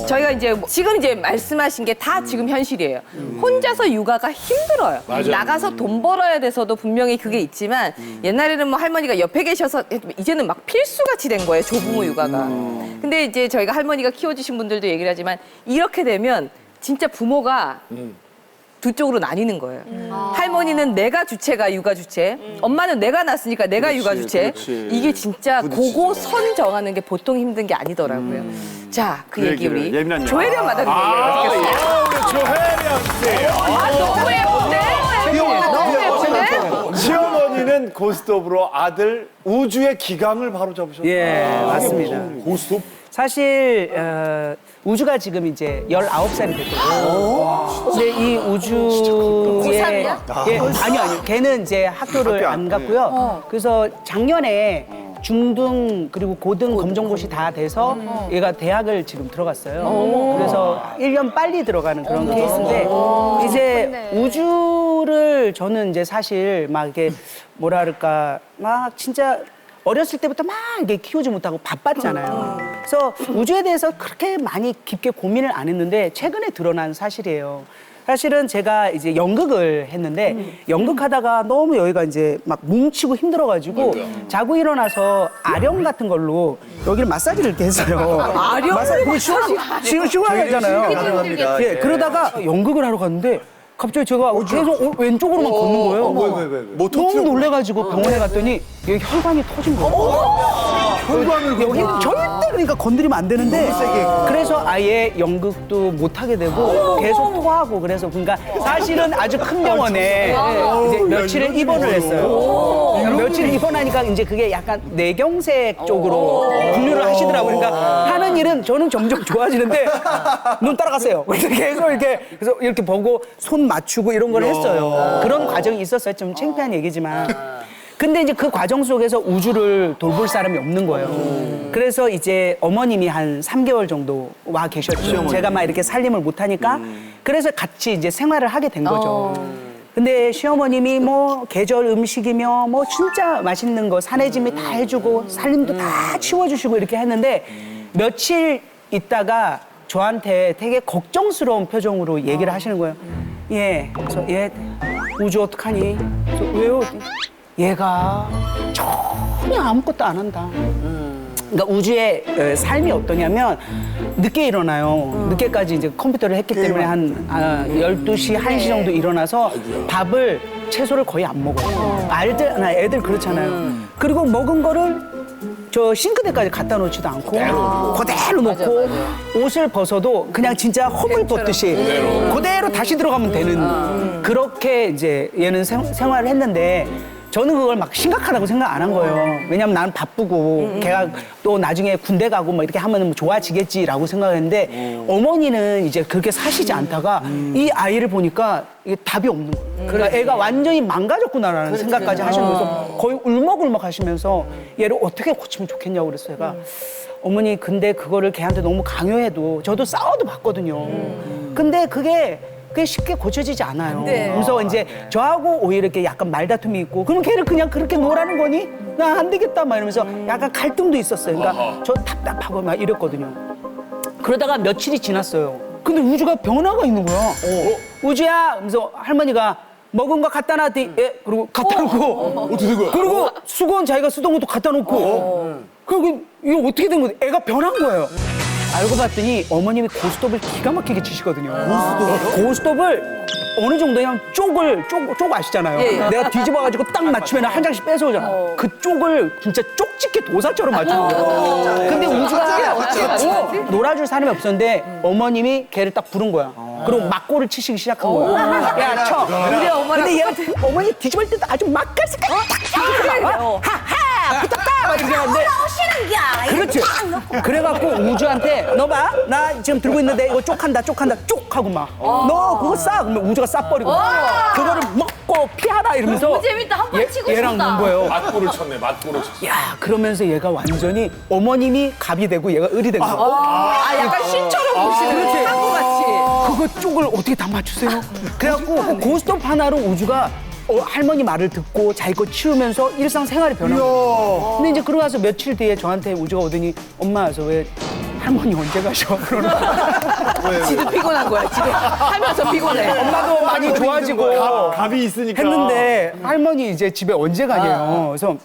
저희가 이제 지금 이제 말씀하신 게 다 지금 현실이에요. 혼자서 육아가 힘들어요. 나가서 돈 벌어야 돼서도 분명히 그게 있지만 옛날에는 뭐 할머니가 옆에 계셔서 이제는 막 필수같이 된 거예요. 조부모 육아가. 근데 이제 저희가 할머니가 키워주신 분들도 얘기를 하지만 이렇게 되면 진짜 부모가 두 쪽으로 나뉘는 거예요. 할머니는 내가 주체가 육아 주체, 엄마는 내가 낳았으니까 내가 육아 주체. 이게 진짜 그거 선 정하는 게 보통 힘든 게 아니더라고요. 자, 그 얘기 우리 예민한 조혜련 마담님 얘기를 듣겠습니다. 조혜련 씨. 너무 예쁜데? 너무 예쁜데? 시어머니는 고스톱으로 아들 우주의 기강을 바로 잡으셨어요. 예, 맞습니다. 고스톱? 사실 우주가 지금 이제 19살이 됐거든요. 근데 이 우주의 아니요. 걔는 이제 학교를 안 갔고요. 그래서 작년에 중등 그리고 고등 검정고시 다 돼서 얘가 대학을 지금 들어갔어요. 그래서 1년 빨리 들어가는 그런 케이스인데 이제 우주를 저는 이제 사실 막 이게 뭐라 그럴까 막 진짜 어렸을 때부터 막 이게 키우지 못하고 바빴잖아요. 그래서 우주에 대해서 그렇게 많이 깊게 고민을 안 했는데 최근에 드러난 사실이에요. 사실은 제가 이제 연극을 했는데 연극하다가 너무 여기가 이제 막 뭉치고 힘들어가지고 자고 일어나서 아령 같은 걸로 여기를 마사지를 이렇게 했어요. 아령? 마사지 시원하게 하잖아요. 예, 그러다가 연극을 하러 갔는데 갑자기 제가 계속 왼쪽으로만 걷는 거예요. 뭐 너무 놀래가지고 병원에 갔더니 여기 혈관이 터진 거예요. 혈관을 여기 절대 그러니까 건드리면 안 되는데 그래서 아예 연극도 못 하게 되고 계속 토하고 그래서 그러니까 사실은 아주 큰 병원에 이제 며칠을 입원을 했어요. 며칠 입원하니까 이제 그게 약간 뇌경색 쪽으로 분류를 하시더라고요. 그러니까 하는 일은 저는 점점 좋아지는데 눈 따라갔어요. 그래서 계속 그래서 이렇게 보고 손 맞추고 이런 걸 했어요. 그런 과정이 있었어요. 좀 창피한 얘기지만. 근데 이제 그 과정 속에서 우주를 돌볼 사람이 없는 거예요. 그래서 이제 어머님이 한 3개월 정도 와 계셨죠. 제가 막 이렇게 살림을 못 하니까 그래서 같이 이제 생활을 하게 된 거죠. 근데 시어머님이 뭐 계절 음식이며 뭐 진짜 맛있는 거 사내짐이 다 해주고 살림도 다 치워주시고 이렇게 했는데 며칠 있다가 저한테 되게 걱정스러운 표정으로 얘기를 하시는 거예요. 예, 그래서 얘 우주 어떡하니? 그래서 왜요? 얘가 전혀 아무것도 안 한다. 그러니까 우주의 삶이 어떠냐면 늦게 일어나요. 늦게까지 이제 컴퓨터를 했기 때문에 한 12시, 1시 정도 일어나서 밥을 채소를 거의 안 먹어요. 애들 그렇잖아요. 그리고 먹은 거를 저 싱크대까지 갖다 놓지도 않고 그대로 놓고 옷을 벗어도 그냥 진짜 허물 벗듯이 그대로 다시 들어가면 되는 그렇게 이제 얘는 생활을 했는데 저는 그걸 막 심각하다고 생각 안 한 거예요. 왜냐면 나는 바쁘고 걔가 또 나중에 군대 가고 뭐 이렇게 하면 좋아지겠지라고 생각했는데 어머니는 이제 그렇게 사시지 않다가 이 아이를 보니까 이게 답이 없는 거예요. 그러니까 애가 완전히 망가졌구나라는 생각까지 하시면서 거의 울먹울먹 하시면서 얘를 어떻게 고치면 좋겠냐고 그랬어요. 제가 어머니 근데 그거를 걔한테 너무 강요해도 저도 싸워도 봤거든요. 근데 그게 쉽게 고쳐지지 않아요. 그래서 이제 저하고 오히려 이렇게 약간 말다툼이 있고 그럼 걔를 그냥 그렇게 놓으라는 거니? 나 안 되겠다 막 이러면서 약간 갈등도 있었어요. 그러니까 저 답답하고 막 이랬거든요. 그러다가 며칠이 지났어요. 근데 우주가 변화가 있는 거야. 우주야! 하면서 할머니가 먹은 거 갖다 놨더니 예, 그리고 갖다 놓고 어떻게 된 거야? 그리고 수건 자기가 쓰던 것도 갖다 놓고 그리고 이거 어떻게 된 거야? 애가 변한 거예요. 알고 봤더니 어머님이 고스톱을 기가 막히게 치시거든요. 고스톱을 어느 정도냐면 쪽 아시잖아요. 내가 뒤집어가지고 딱 맞추면 한 장씩 뺏어오잖아. 그 쪽을 진짜 쪽집게 도사처럼 맞추는 거예요. 근데 우주가 놀아줄 사람이 없었는데 어머님이 걔를 딱 부른 거야. 그리고 막고를 치시기 시작한 거야. 야, 쳐. 근데 얘가 어머니 뒤집을 때도 아주 맛깔스깔 하하! 붙었다! 막 이렇게 하는데 그렇지. 그래갖고 우주한테 너 봐. 나 지금 들고 있는데 이거 쪽한다. 쪽 하고 막. 너 그거 싸. 그러면 우주가 싸버리고. 그거를 먹고 피하라 이러면서. 너무 재밌다. 한 번 치고 얘랑 싶다. 논 거예요. 맞고를 쳤네, 맞고를 쳤어. 야, 그러면서 얘가 완전히 어머님이 갑이 되고 얘가 을이 된 거야. 약간 신처럼 보시는 사고같이. 그거 쪽을 어떻게 다 맞추세요? 그래갖고 그 고스톱 하나로 우주가 할머니 말을 듣고 자기 거 치우면서 일상생활이 변한 거예요. 근데 이제 그러고 나서 며칠 뒤에 저한테 우주가 오더니 엄마, 저 왜 할머니 언제 가셔? 그러는 거야. 지도 피곤한 거야. 지금 하면서 피곤해. 엄마도 많이 좋아지고 갑이 있으니까. 했는데 할머니 이제 집에 언제 가냐요. 그래서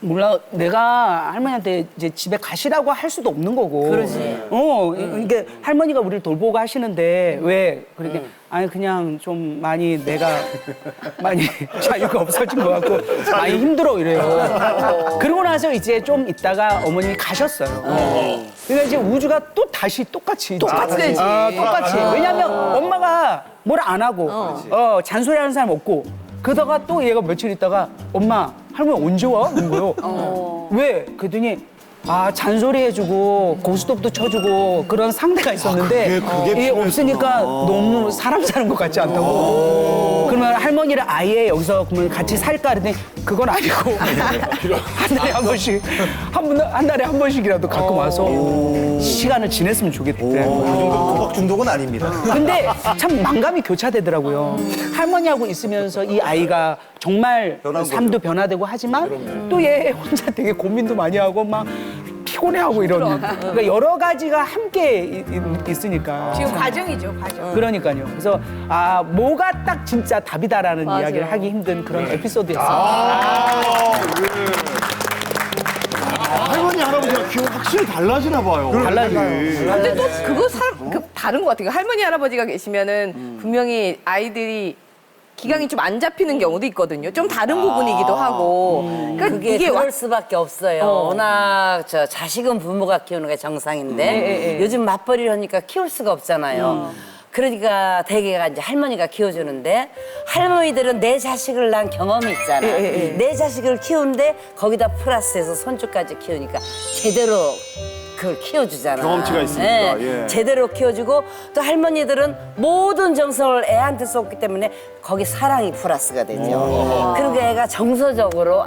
몰라, 내가 할머니한테 이제 집에 가시라고 할 수도 없는 거고. 그러지. 이게 할머니가 우리를 돌보고 하시는데 왜 그렇게 아니 그냥 좀 많이 내가 많이 자유가 없어진 것 같고 많이 힘들어 이래요. 그러고 나서 이제 좀 있다가 어머님이 가셨어요. 그러니까 이제 우주가 또 다시 똑같이 되지. 똑같이. 왜냐하면 엄마가 뭘 안 하고 잔소리하는 사람 없고 그러다가 또 얘가 며칠 있다가 엄마 할머니 언제 와? 그런 거예요. 왜? 그랬더니 잔소리 해주고 고스톱도 쳐주고 그런 상대가 있었는데 그게 이게 필요했구나. 없으니까 너무 사람 사는 것 같지 않다고. 그러면 할머니를 아예 여기서 그러면 같이 살까? 그랬더니 그건 아니고 한 달에 한 번씩 한 달에 한 번씩이라도 가끔 와서 시간을 지냈으면 좋겠대. 도박 중독은 아닙니다. 근데 참 만감이 교차되더라고요. 할머니하고 있으면서 이 아이가 정말 변한 삶도 변화되고 하지만 또 얘 혼자 되게 고민도 많이 하고 막 피곤해하고 이런. 그러니까 여러 가지가 함께 있으니까. 지금 과정이죠, 과정. 그러니까요. 그래서 뭐가 딱 진짜 답이다라는 맞아요. 이야기를 하기 힘든 그런 에피소드였어요. 할머니 할아버지가 기억 확실히 달라지나 봐요. 달라져요. 근데 또 그거 다른 것 같아요. 할머니 할아버지가 계시면은 분명히 아이들이 기강이 좀 안 잡히는 경우도 있거든요. 좀 다른 부분이기도 하고. 그러니까 그게 이게 그럴 수밖에 없어요. 워낙 자식은 부모가 키우는 게 정상인데 요즘 맞벌이를 하니까 키울 수가 없잖아요. 그러니까 대개가 이제 할머니가 키워주는데 할머니들은 내 자식을 낳은 경험이 있잖아. 내 자식을 키우는데 거기다 플러스해서 손주까지 키우니까 제대로 그걸 키워주잖아. 경험치가 있으니까, 예. 제대로 키워주고 또 할머니들은 모든 정성을 애한테 쏟기 때문에 거기 사랑이 플러스가 되죠. 그러니까 애가 정서적으로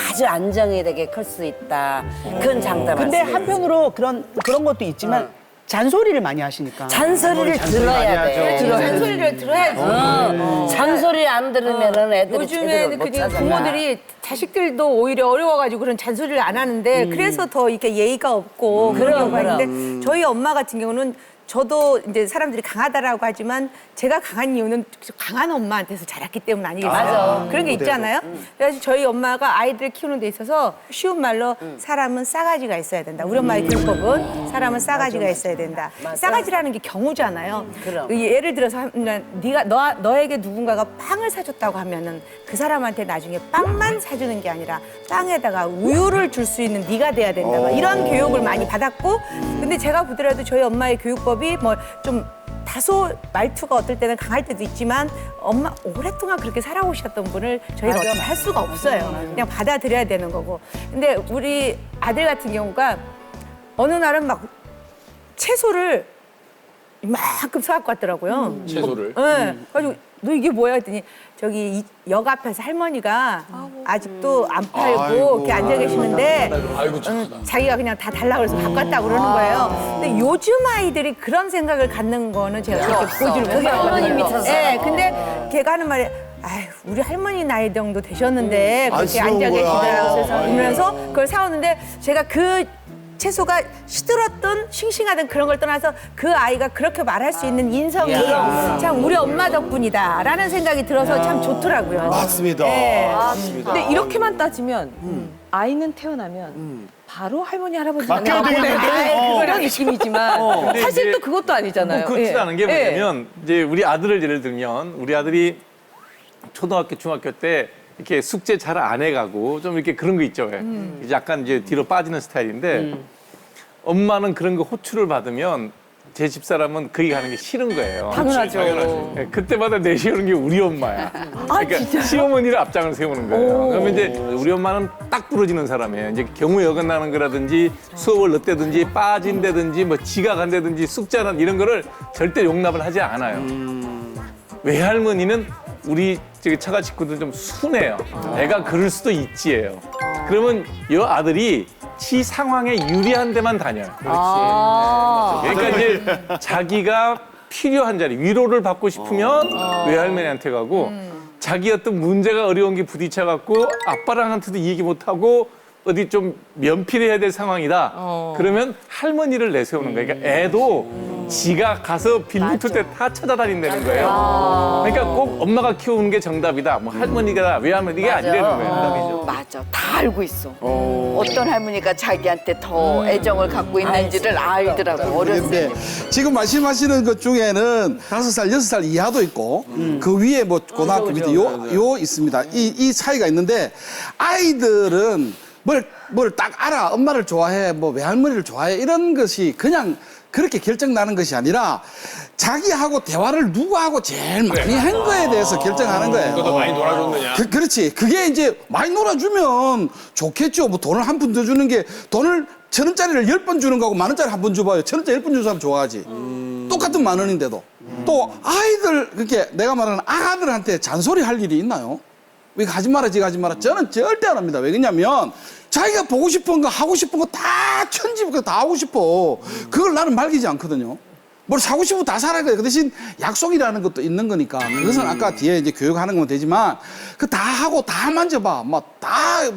아주 안정이 되게 클 수 있다. 그건 장담할 근데 수 있어요. 한편으로 그런 것도 있지만 잔소리를 많이 하시니까. 잔소리를 들어야 돼. 잔소리를 들어야지. 잔소리 안 들으면은 애들이 제대로 요즘에는 못 그냥 찾아가. 부모들이 자식들도 오히려 어려워가지고 그런 잔소리를 안 하는데 그래서 더 이렇게 예의가 없고 그런 경우가 있는데 저희 엄마 같은 경우는 저도 이제 사람들이 강하다라고 하지만 제가 강한 이유는 강한 엄마한테서 자랐기 때문 아니겠어요? 맞아. 그런 게 있잖아요. 그래서 저희 엄마가 아이들을 키우는 데 있어서 쉬운 말로 사람은 싸가지가 있어야 된다. 우리 엄마의 교법은 사람은 싸가지가 있어야 된다. 싸가지라는 게 경우잖아요. 그럼. 예를 들어서 네가 너에게 누군가가 빵을 사줬다고 하면은 그 사람한테 나중에 빵만 사주는 게 아니라 빵에다가 우유를 줄 수 있는 네가 돼야 된다. 막 이런 교육을 많이 받았고, 근데 제가 보더라도 저희 엄마의 교육법이 뭐 좀 다소 말투가 어떨 때는 강할 때도 있지만 엄마 오랫동안 그렇게 살아오셨던 분을 저희가 어떻게 할 수가 없어요. 그냥 받아들여야 되는 거고. 근데 우리 아들 같은 경우가 어느 날은 막 채소를 이만큼 사갖고 왔더라고요. 채소를? 네. 그래가지고 너 이게 뭐야 했더니 저기 역 앞에서 할머니가 아직도 안 팔고 아이고. 이렇게 앉아 계시는데 아이고, 착하다. 자기가 그냥 다 달라고 그래서 바꿨다고 그러는 거예요. 근데 요즘 아이들이 그런 생각을 갖는 거는 제가 그렇게 보지를 그게 어머님 못하거든요. 밑에서. 네, 근데 걔가 하는 말이 아휴, 우리 할머니 나이 정도 되셨는데 그렇게 안쓰러운 앉아 거야. 계시더라고요. 그러면서 그걸 사오는데 제가 그 채소가 시들었던 싱싱하던 그런 걸 떠나서 그 아이가 그렇게 말할 수 있는 인성이 참 우리 엄마 덕분이다라는 생각이 들어서 참 좋더라고요. 맞습니다. 네. 맞습니다. 근데 이렇게만 따지면 아이는 태어나면 바로 할머니 할아버지 맡겨야 되겠네. 그런 느낌이지만 사실 또 그것도 아니잖아요. 그렇지 예. 않은 게 예. 뭐냐면 이제 우리 아들을 예를 들면 우리 아들이 초등학교, 중학교 때 이렇게 숙제 잘 안 해가고 좀 이렇게 그런 거 있죠. 왜? 이제 약간 이제 뒤로 빠지는 스타일인데 엄마는 그런 거 호출을 받으면 제 집사람은 거기 가는 게 싫은 거예요. 당연하죠. 예, 그때마다 내세우는 게 우리 엄마야. 그러니까 시어머니를 앞장을 세우는 거예요. 그러면 이제 우리 엄마는 딱 부러지는 사람이에요. 이제 경우에 어긋나는 거라든지 수업을 늦다든지 빠진다든지 뭐 지각한다든지 숙제하는 이런 거를 절대 용납을 하지 않아요. 외할머니는 우리 저기 처가 식구들 좀 순해요. 애가 그럴 수도 있지예요. 그러면 이 아들이 지 상황에 유리한 데만 다녀요. 그러니까 이제 자기가 필요한 자리, 위로를 받고 싶으면 외할머니한테 가고 자기 어떤 문제가 어려운 게 부딪혀갖고 아빠랑한테도 얘기 못하고 어디 좀 면피를 해야 될 상황이다. 그러면 할머니를 내세우는 거예요. 그러니까 애도 지가 가서 빌붙을 때 다 찾아다닌다는 거예요. 그러니까 꼭 엄마가 키우는 게 정답이다. 뭐 할머니가 왜 하면 이게 아니라는 거예요. 맞아. 다 알고 있어. 어떤 할머니가 자기한테 더 애정을 갖고 있는지를 알더라고. 어렸을 때. 근데 지금 말씀하시는 것 중에는 5살, 6살 이하도 있고 그 위에 뭐 고등학교 밑에 요 있습니다. 이 차이가 있는데 아이들은 뭘 딱 알아. 엄마를 좋아해. 뭐 외할머니를 좋아해. 이런 것이 그냥 그렇게 결정나는 것이 아니라 자기하고 대화를 누구하고 제일 많이 한 거에 대해서 결정하는 거예요. 더 많이 놀아줬느냐. 그렇지. 그게 이제 많이 놀아주면 좋겠죠. 뭐 돈을 한 푼 더 주는 게 돈을 1,000원짜리를 10번 주는 거하고 10,000원짜리 한 번 줘봐요. 1,000원짜리 10번 주는 사람 좋아하지. 똑같은 10,000원인데도. 또 아이들, 그렇게 내가 말하는 아가들한테 잔소리 할 일이 있나요? 왜 가지 마라, 가지 마라. 저는 절대 안 합니다. 왜냐면 자기가 보고 싶은 거, 하고 싶은 거 다 천지부터 다 하고 싶어. 그걸 나는 말리지 않거든요. 뭘 사고 싶으면 다 사라. 그 대신 약속이라는 것도 있는 거니까. 그것은 아까 뒤에 이제 교육하는 건 되지만 그 다 하고 다 만져봐. 뭐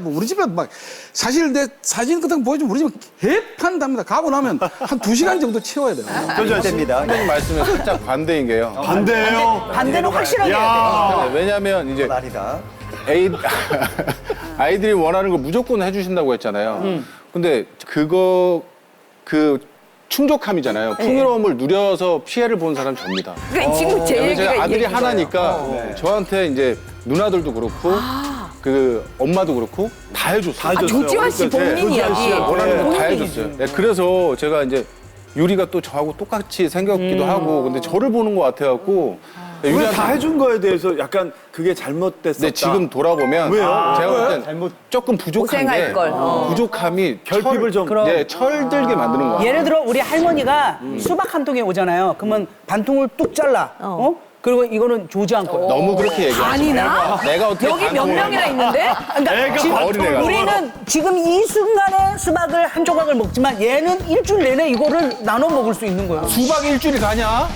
우리 집에 막 사실 내 사진 같은 거 보여주면 우리 집은 개판답니다. 가고 나면 한 2시간 정도 치워야 돼요. 됩니다. 선생님 말씀에 살짝 반대인 게요. 반대예요. 반대는 확실하게 해야 돼. 왜냐하면 이제 말이다. 아이들이 원하는 걸 무조건 해주신다고 했잖아요. 근데 그 충족함이잖아요. 풍요로움을 누려서 피해를 본 사람 접니다. 그러니까 지금 제 왜냐면 얘기가 제가 아들이 얘기인 거예요. 하나니까 저한테 이제 누나들도 그렇고 그 엄마도 그렇고 다 해줬어요. 아, 조지환 씨 본인 이야기. 원하는 거 다 해줬어요. 네, 그래서 제가 이제 유리가 또 저하고 똑같이 생겼기도 하고 근데 저를 보는 것 같아갖고 왜 다 해준 거에 대해서 약간 그게 잘못됐었다. 근데 지금 돌아보면 왜요? 제가 볼 땐 조금 부족한 고생할 게 걸. 부족함이 결핍을 좀. 철들게 만드는 것 같아요. 예를 들어 우리 할머니가 수박 한 통에 오잖아요. 그러면 반통을 뚝 잘라. 그리고 이거는 조지않 거예요. 너무 그렇게 얘기하지. 아니나? 내가 어떻게 여기 몇 반통을- 명이나 있는데? 그러니까 지금 어린애가. 우리는 지금 이 순간에 수박을 한 조각을 먹지만 얘는 일주일 내내 이거를 나눠 먹을 수 있는 거예요. 수박 일주일이 가냐?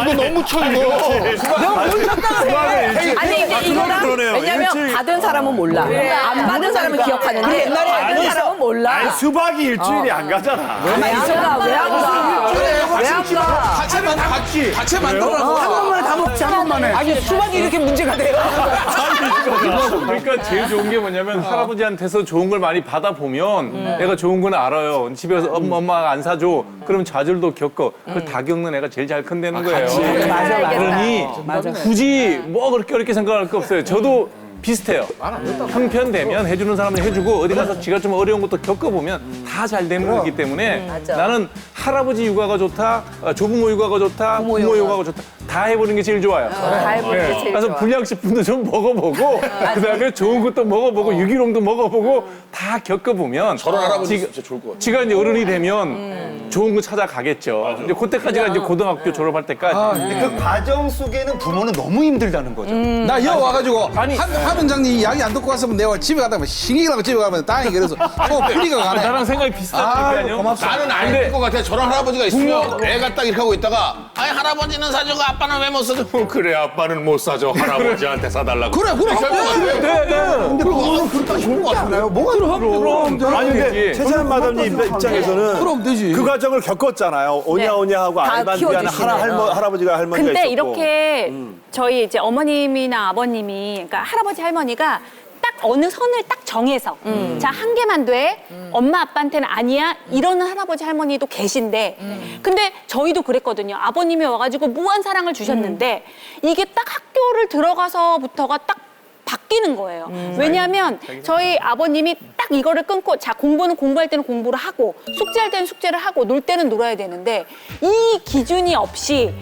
이거 너무 쳐 이거. 아니 이제 이거랑 그러네요. 왜냐면 일주일. 받은 사람은 몰라. 안 받은 사람은 기억하는데 받은 사람은 몰라. 아니, 수박이 일주일이 안 가잖아. 가만히 있어라. 왜안 가? 왜안 가? 같이 만들어라고. 한 번만에 다 먹지 한 번만에. 아니 수박이 이렇게 문제가 돼요. 그러니까 제일 좋은 게 뭐냐면 할아버지한테서 좋은 걸 많이 받아보면 애가 좋은 건 알아요. 집에 가서 엄마가 안 사줘. 그러면 좌절도 겪어. 그걸 다 겪는 애가 제일 잘 큰다는 거예요. 맞아. 그러니 굳이 뭐 그렇게 어렵게 생각할 거 없어요. 저도 비슷해요. 형편되면 해주는 사람은 해주고 어디 가서 지가 좀 어려운 것도 겪어보면 다 잘 되는 거기 때문에 나는 할아버지 육아가 좋다, 조부모 육아가 좋다, 부모 육아가 좋다. 다 해보는 게 제일 좋아요. 다 해보는 게 제일 그래서 좋아. 불량식품도 좀 먹어보고 그다음에 좋은 것도 먹어보고 유기농도 먹어보고 다 겪어보면 저런 할아버지 진짜 좋을 것 같아요. 지가 이제 어른이 되면 좋은 거 찾아가겠죠. 이제 그때까지가 이제 고등학교 졸업할 때까지. 그 과정 속에는 부모는 너무 힘들다는 거죠. 나 여기 와가지고 한 원장님 이야기 안 듣고 갔으면 내가 집에 가다가 신경이라고 집에 가면 다행히 그래서 뿌리가 가네. 나랑 생각이 비슷하니까요. 나는 알 것 같아. 저런 할아버지가 있으면 애가 딱 이렇게 하고 있다가 아니 할아버지는 사주고 아빠는 왜 못 사줘? 그래 아빠는 못 사줘. 할아버지한테 사달라고. 그래. 근데 그거는 그렇게 좋은 것 같아요. 뭐가 그럼. 아니 근데 최찬 마담님 입장에서는 그럼 되지. 그 과정을 겪었잖아요. 오냐 하고 다 알반디하는 키워주시네요. 할아버지가 할머니가 근데 있었고. 이렇게 저희 이제 어머님이나 아버님이 그러니까 할아버지 할머니가 딱 어느 선을 딱 정해서 자 한 개만 돼 엄마 아빠한테는 아니야 이러는 할아버지 할머니도 계신데 근데 저희도 그랬거든요. 아버님이 와가지고 무한 사랑을 주셨는데 이게 딱 학교를 들어가서부터가 딱 바뀌는 거예요. 왜냐하면 저희 아버님이 딱 이거를 끊고 자 공부는 공부할 때는 공부를 하고 숙제할 때는 숙제를 하고 놀 때는 놀아야 되는데 이 기준이 없이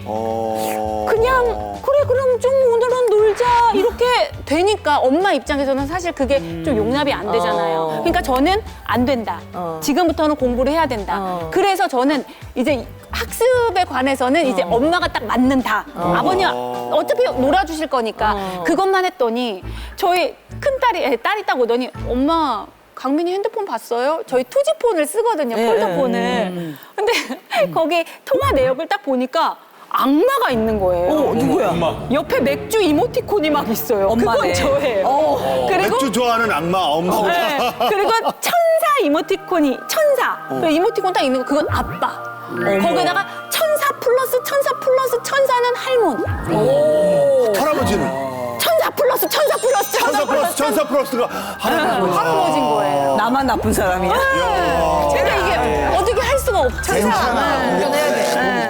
그냥 그래 그럼 좀 오늘은 놀자 이렇게 되니까 엄마 입장에서는 사실 그게 좀 용납이 안 되잖아요. 그러니까 저는 안 된다. 지금부터는 공부를 해야 된다. 그래서 저는 이제 학습에 관해서는 이제 엄마가 딱 맞는다. 아버님 어차피 놀아주실 거니까 그것만 했더니 저희 큰딸이 딸이 딱 오더니 엄마 강민이 핸드폰 봤어요? 저희 투지폰을 쓰거든요. 폴더폰을. 근데 거기 통화 내역을 딱 보니까 악마가 있는 거예요. 누구야? 옆에 맥주 이모티콘이 막 있어요. 엄마네. 그건 저예요. 그리고 맥주 좋아하는 악마 엄마보다. 네. 그리고 천사 이모티콘이 천사. 그 이모티콘 딱 있는 거 그건 아빠. 거기다가 천사 플러스 천사는 할머니. 할아버지는 천사 플러스 천사 플러스 천사 플러스 천사 플러스가 할아버지인 거예요. 나만 나쁜 사람이야? 그러니까 이게 어떻게 할 수가 없잖아.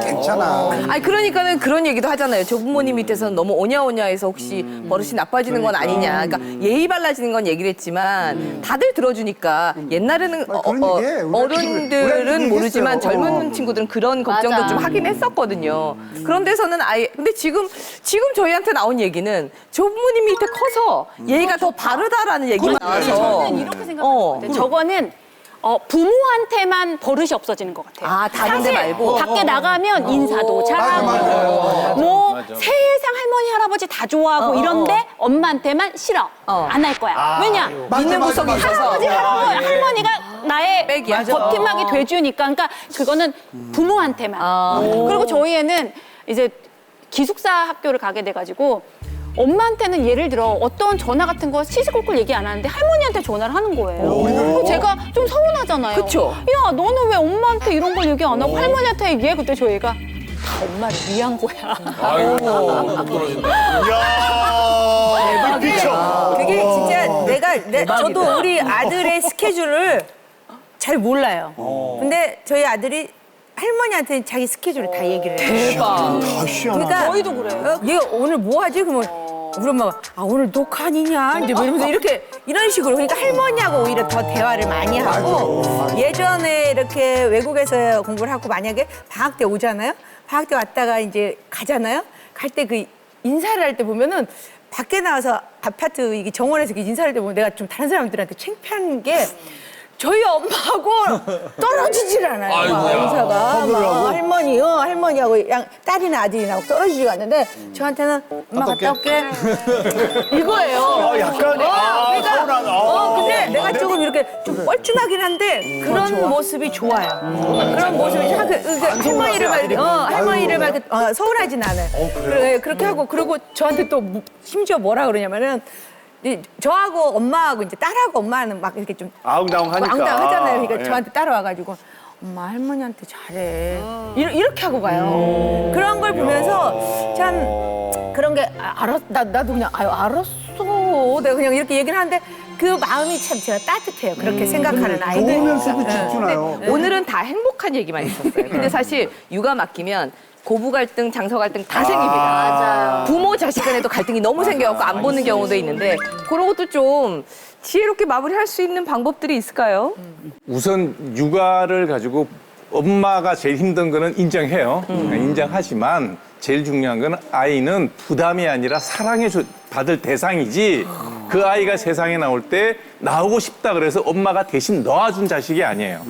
괜찮아. 아니 그러니까는 그런 얘기도 하잖아요. 조부모님 밑에서는 너무 오냐오냐해서 혹시 버릇이 나빠지는 건 아니냐. 그러니까 예의 발라지는 건 얘기를 했지만 다들 들어주니까 옛날에는 그런 얘기해. 우리가 어른들은 그런 모르지만 얘기했어요. 젊은 친구들은 그런 걱정도 좀 하긴 했었거든요. 그런 데서는 아예 근데 지금 저희한테 나온 얘기는 조부모님 밑에 커서 예의가 더 바르다라는 얘기만 나와서 저는 이렇게 생각하는데 저거는 부모한테만 버릇이 없어지는 것 같아요. 아, 다른 데 사실 말고? 밖에 나가면 인사도 잘하고 뭐 세상 할머니 할아버지 다 좋아하고 이런데 엄마한테만 싫어. 안 할 거야. 왜냐? 믿는 구석이 있어서. 할머니가 나의 백이야. 버팀막이 돼주니까. 그러니까 그거는 부모한테만. 그리고 저희 애는 이제 기숙사 학교를 가게 돼가지고 엄마한테는 예를 들어 어떤 전화 같은 거 시시콜콜 얘기 안 하는데 할머니한테 전화를 하는 거예요. 그럼 제가 좀 서운하잖아요. 그쵸? 야, 너는 왜 엄마한테 이런 걸 얘기 안 하고 할머니한테 얘기해? 그때 저 얘가 다 엄마를 위한 거야. 이야 빅피처. 그게 진짜 저도 우리 아들의 스케줄을 잘 몰라요. 근데 저희 아들이 할머니한테 자기 스케줄을 다 얘기를 해요. 대박. 그러니까 저희도 그래요. 얘 오늘 뭐 하지? 그러면 우리 엄마가 오늘 녹화 아니냐? 이제 뭐 이러면서 이런 식으로 그러니까 할머니하고 오히려 더 대화를 많이 하고 예전에 이렇게 외국에서 공부를 하고 만약에 방학 때 오잖아요. 방학 때 왔다가 이제 가잖아요. 갈 때 그 인사를 할 때 보면은 밖에 나와서 아파트 이게 정원에서 이렇게 인사를 할 때 보면 내가 좀 다른 사람들한테 창피한 게 저희 엄마하고 떨어지질 않아요. 인사가 막 할머니하고 딸이나 아들이나 떨어지지가 않는데 저한테는 엄마 갔다 올게 이거예요. 약간 그러니까 근데 내가 조금 이렇게 좀 뻘쭘하긴 한데 그런 모습이 좋아요. 그런 모습이 할머니를 막 서운하진 않아요. 그래, 그렇게 하고 그리고 저한테 또 심지어 뭐라 그러냐면은 저하고 엄마하고 이제 딸하고 엄마는 막 이렇게 좀 아웅다웅하니까. 아웅다웅하잖아요. 그러니까 예. 저한테 따라와가지고 엄마 할머니한테 잘해. 이렇게 하고 가요. 그런 걸 보면서 참 그런 게 나도 그냥 알았어. 내가 그냥 이렇게 얘기를 하는데 그 마음이 참 제가 따뜻해요. 그렇게 생각하는 아이들. 좋으면서도 질투나요. 오늘은 다 행복한 얘기만 있었어요. 근데 사실 육아 맡기면 고부 갈등, 장서 갈등 다 생깁니다. 맞아요. 부모 자식 간에도 갈등이 너무 생겨갖고 안 보는 경우도 있는데 그런 것도 좀 지혜롭게 마무리할 수 있는 방법들이 있을까요? 우선 육아를 가지고 엄마가 제일 힘든 거는 인정해요. 인정하지만 제일 중요한 건 아이는 부담이 아니라 사랑해 받을 대상이지 그 아이가 세상에 나올 때 나오고 싶다 그래서 엄마가 대신 놓아준 자식이 아니에요.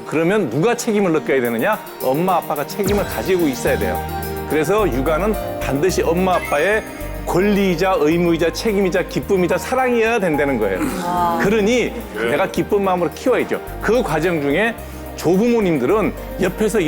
그러면 누가 책임을 느껴야 되느냐? 엄마 아빠가 책임을 가지고 있어야 돼요. 그래서 육아는 반드시 엄마 아빠의 권리이자 의무이자 책임이자 기쁨이자 사랑이어야 된다는 거예요. 그러니 내가 기쁜 마음으로 키워야죠. 그 과정 중에 조부모님들은 옆에서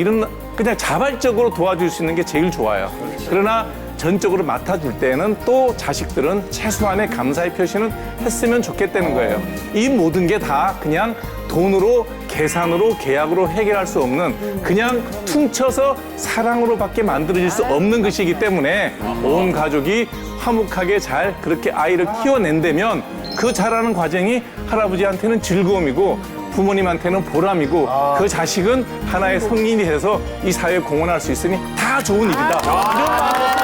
그냥 자발적으로 도와줄 수 있는 게 제일 좋아요. 그러나 전적으로 맡아줄 때는 또 자식들은 최소한의 감사의 표시는 했으면 좋겠다는 거예요. 이 모든 게 다 그냥 돈으로, 계산으로, 계약으로 해결할 수 없는 그냥 퉁쳐서 사랑으로밖에 만들어질 수 없는 것이기 때문에 온 가족이 화목하게 잘 그렇게 아이를 키워낸다면 그 자라는 과정이 할아버지한테는 즐거움이고 부모님한테는 보람이고 그 자식은 하나의 성인이 돼서 이 사회에 공헌할 수 있으니 다 좋은 일이다. 이런 마음으로